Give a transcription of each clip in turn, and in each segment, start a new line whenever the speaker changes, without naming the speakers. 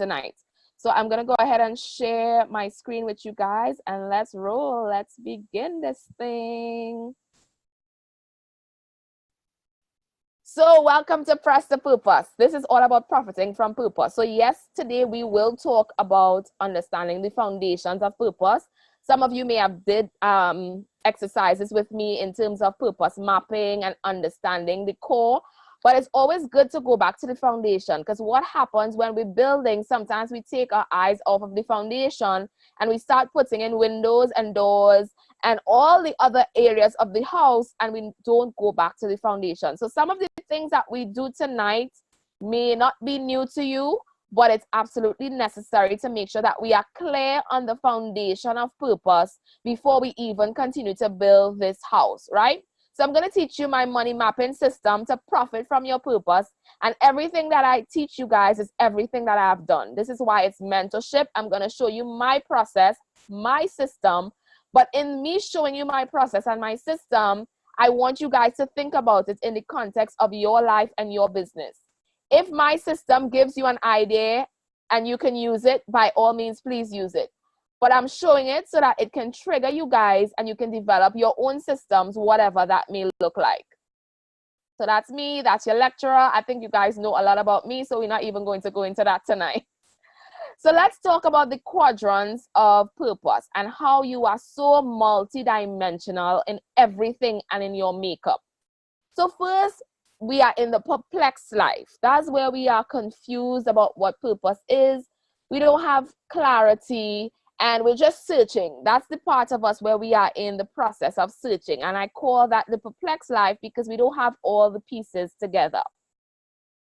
tonight. So I'm going to go ahead and share my screen with you guys, and let's roll. Let's begin this thing. So welcome to Press the Purpose. This is all about profiting from purpose. So yes, today we will talk about understanding the foundations of purpose. Some of you may have did exercises with me in terms of purpose mapping and understanding the core, but it's always good to go back to the foundation, because what happens when we're building, sometimes we take our eyes off of the foundation and we start putting in windows and doors and all the other areas of the house, and we don't go back to the foundation. So some of the things that we do tonight may not be new to you, but it's absolutely necessary to make sure that we are clear on the foundation of purpose before we even continue to build this house, right? So I'm going to teach you my money mapping system to profit from your purpose. And everything that I teach you guys is everything that I've done. This is why it's mentorship. I'm going to show you my process, my system. But in me showing you my process and my system, I want you guys to think about it in the context of your life and your business. If my system gives you an idea and you can use it, by all means, please use it. But I'm showing it so that it can trigger you guys and you can develop your own systems, whatever that may look like. So that's me, that's your lecturer. I think you guys know a lot about me, so we're not even going to go into that tonight. So let's talk about the quadrants of purpose and how you are so multidimensional in everything and in your makeup. So first, we are in the perplexed life. That's where we are confused about what purpose is. We don't have clarity and we're just searching. That's the part of us where we are in the process of searching. And I call that the perplexed life because we don't have all the pieces together.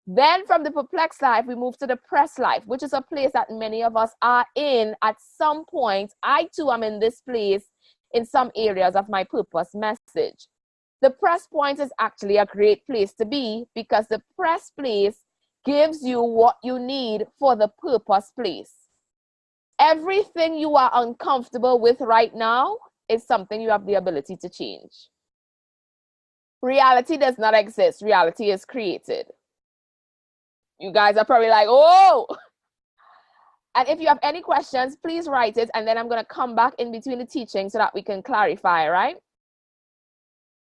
Then from the perplexed life, we move to the pressed life, which is a place that many of us are in at some point. I too am in this place in some areas of my purpose message. The pressed point is actually a great place to be because the pressed place gives you what you need for the purpose place. Everything you are uncomfortable with right now is something you have the ability to change. Reality does not exist. Reality is created. You guys are probably like, oh! And if you have any questions, please write it, and then I'm going to come back in between the teaching so that we can clarify, right?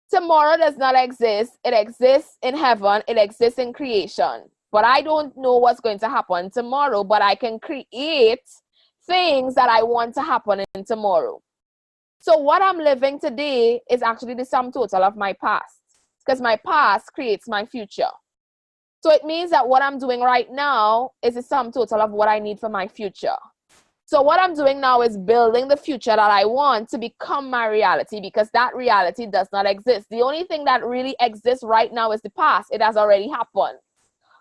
Tomorrow does not exist. It exists in heaven. It exists in creation. But I don't know what's going to happen tomorrow, but I can create things that I want to happen in tomorrow. So what I'm living today is actually the sum total of my past, because my past creates my future. So it means that what I'm doing right now is the sum total of what I need for my future. So what I'm doing now is building the future that I want to become my reality, because that reality does not exist. The only thing that really exists right now is the past. It has already happened.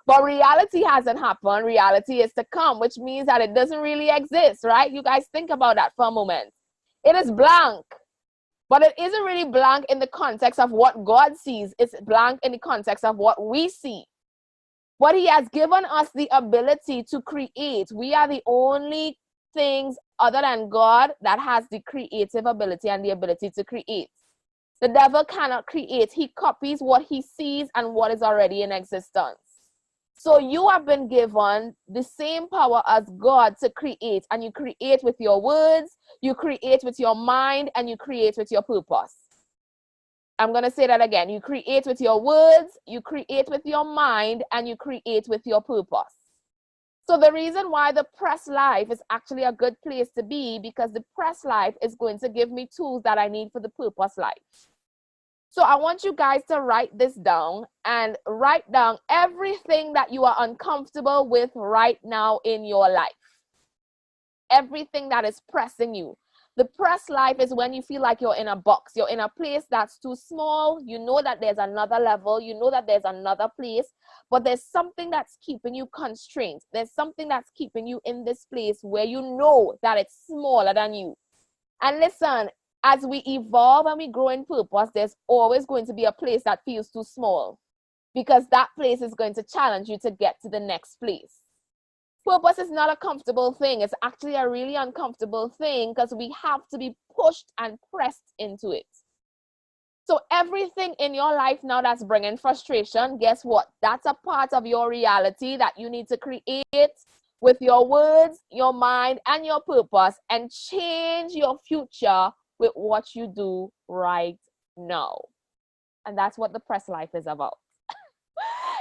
But reality hasn't happened. Reality is to come, which means that it doesn't really exist, right? You guys think about that for a moment. It is blank. But it isn't really blank in the context of what God sees. It's blank in the context of what we see. But He has given us the ability to create. We are the only things other than God that has the creative ability and the ability to create. The devil cannot create. He copies what he sees and what is already in existence. So you have been given the same power as God to create, and you create with your words, you create with your mind, and you create with your purpose. I'm going to say that again. You create with your words, you create with your mind, and you create with your purpose. So the reason why the press life is actually a good place to be, because the press life is going to give me tools that I need for the purpose life. So I want you guys to write this down and write down everything that you are uncomfortable with right now in your life. Everything that is pressing you. The press life is when you feel like you're in a box. You're in a place that's too small. You know that there's another level. You know that there's another place. But there's something that's keeping you constrained. There's something that's keeping you in this place where you know that it's smaller than you. And listen, as we evolve and we grow in purpose, there's always going to be a place that feels too small, because that place is going to challenge you to get to the next place. Purpose is not a comfortable thing. It's actually a really uncomfortable thing, because we have to be pushed and pressed into it. So everything in your life now that's bringing frustration, guess what? That's a part of your reality that you need to create with your words, your mind, and your purpose, and change your future with what you do right now. And that's what the press life is about.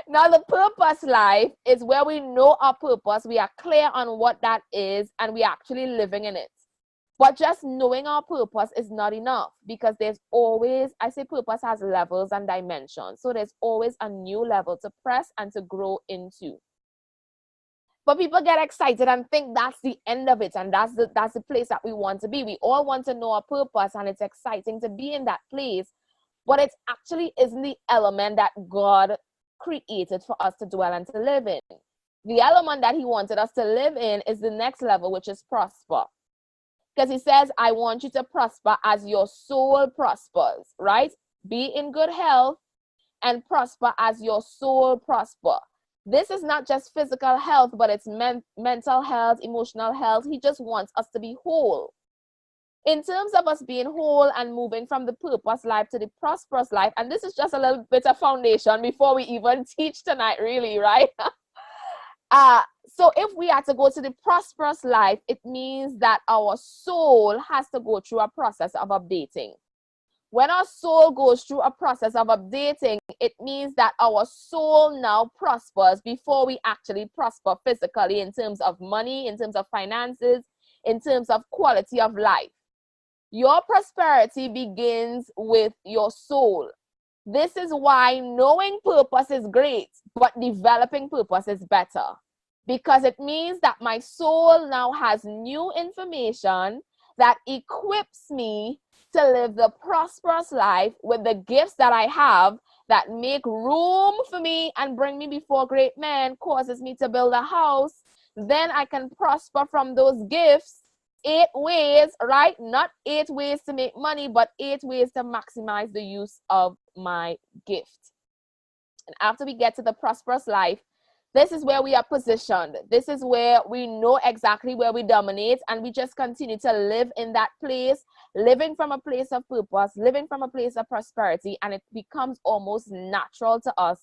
Now, the purpose life is where we know our purpose, we are clear on what that is, and we are actually living in it. But just knowing our purpose is not enough, because there's always, I say purpose has levels and dimensions. So there's always a new level to press and to grow into. But people get excited and think that's the end of it, and that's the place that we want to be. We all want to know our purpose, and it's exciting to be in that place. But it actually isn't the element that God created for us to dwell and to live in. The element that he wanted us to live in is the next level, which is prosper. Because he says, I want you to prosper as your soul prospers, right? Be in good health and prosper as your soul prosper. This is not just physical health, but it's mental health, emotional health. He just wants us to be whole. In terms of us being whole and moving from the purpose life to the prosperous life, and this is just a little bit of foundation before we even teach tonight, really, right? So if we are to go to the prosperous life, it means that our soul has to go through a process of updating. When our soul goes through a process of updating, it means that our soul now prospers before we actually prosper physically, in terms of money, in terms of finances, in terms of quality of life. Your prosperity begins with your soul. This is why knowing purpose is great, but developing purpose is better. Because it means that my soul now has new information that equips me to live the prosperous life with the gifts that I have, that make room for me and bring me before great men, causes me to build a house. Then I can prosper from those gifts 8 ways, right? Not 8 ways to make money, but 8 ways to maximize the use of my gift. And after we get to the prosperous life, this is where we are positioned. This is where we know exactly where we dominate, and we just continue to live in that place, living from a place of purpose, living from a place of prosperity, and it becomes almost natural to us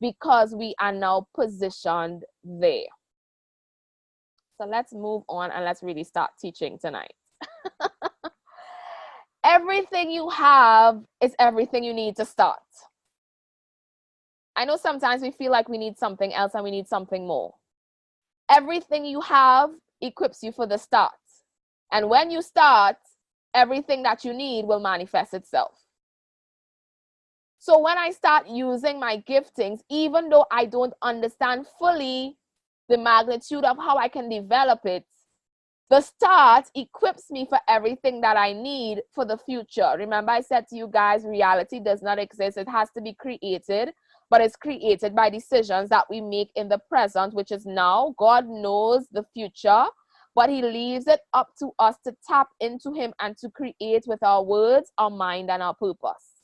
because we are now positioned there. So let's move on and let's really start teaching tonight. Everything you have is everything you need to start. I know sometimes we feel like we need something else and we need something more. Everything you have equips you for the start. And when you start, everything that you need will manifest itself. So when I start using my giftings, even though I don't understand fully the magnitude of how I can develop it, the start equips me for everything that I need for the future. Remember, I said to you guys, reality does not exist. It has to be created. But it's created by decisions that we make in the present, which is now. God knows the future, but he leaves it up to us to tap into him and to create with our words, our mind, and our purpose.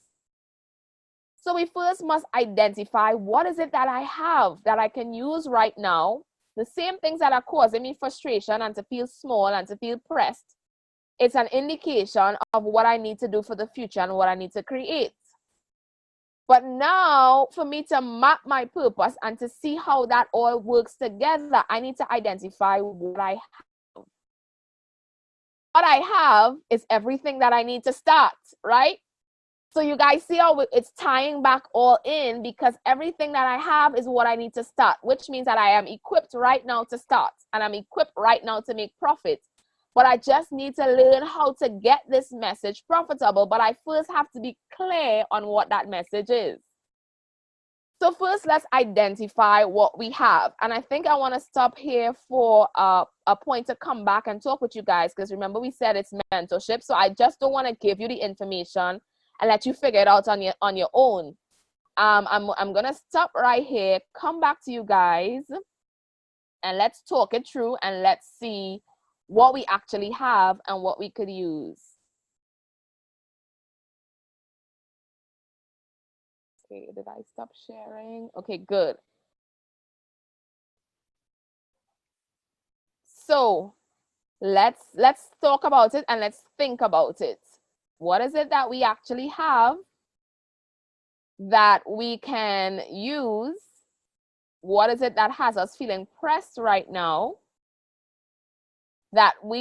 So we first must identify, what is it that I have that I can use right now? The same things that are causing me frustration and to feel small and to feel pressed. It's an indication of what I need to do for the future and what I need to create. But now, for me to map my purpose and to see how that all works together, I need to identify what I have. What I have is everything that I need to start, right? So you guys see how it's tying back all in, because everything that I have is what I need to start, which means that I am equipped right now to start, and I'm equipped right now to make profit. But I just need to learn how to get this message profitable. But I first have to be clear on what that message is. So first, let's identify what we have. And I think I want to stop here for a point to come back and talk with you guys, because remember we said it's mentorship. So I just don't want to give you the information and let you figure it out on your own. I'm going to stop right here, come back to you guys, and let's talk it through and let's see what we actually have and what we could use. Okay, did I stop sharing? Okay, good. So let's talk about it and let's think about it. What is it that we actually have that we can use? What is it that has us feeling pressed right now? that we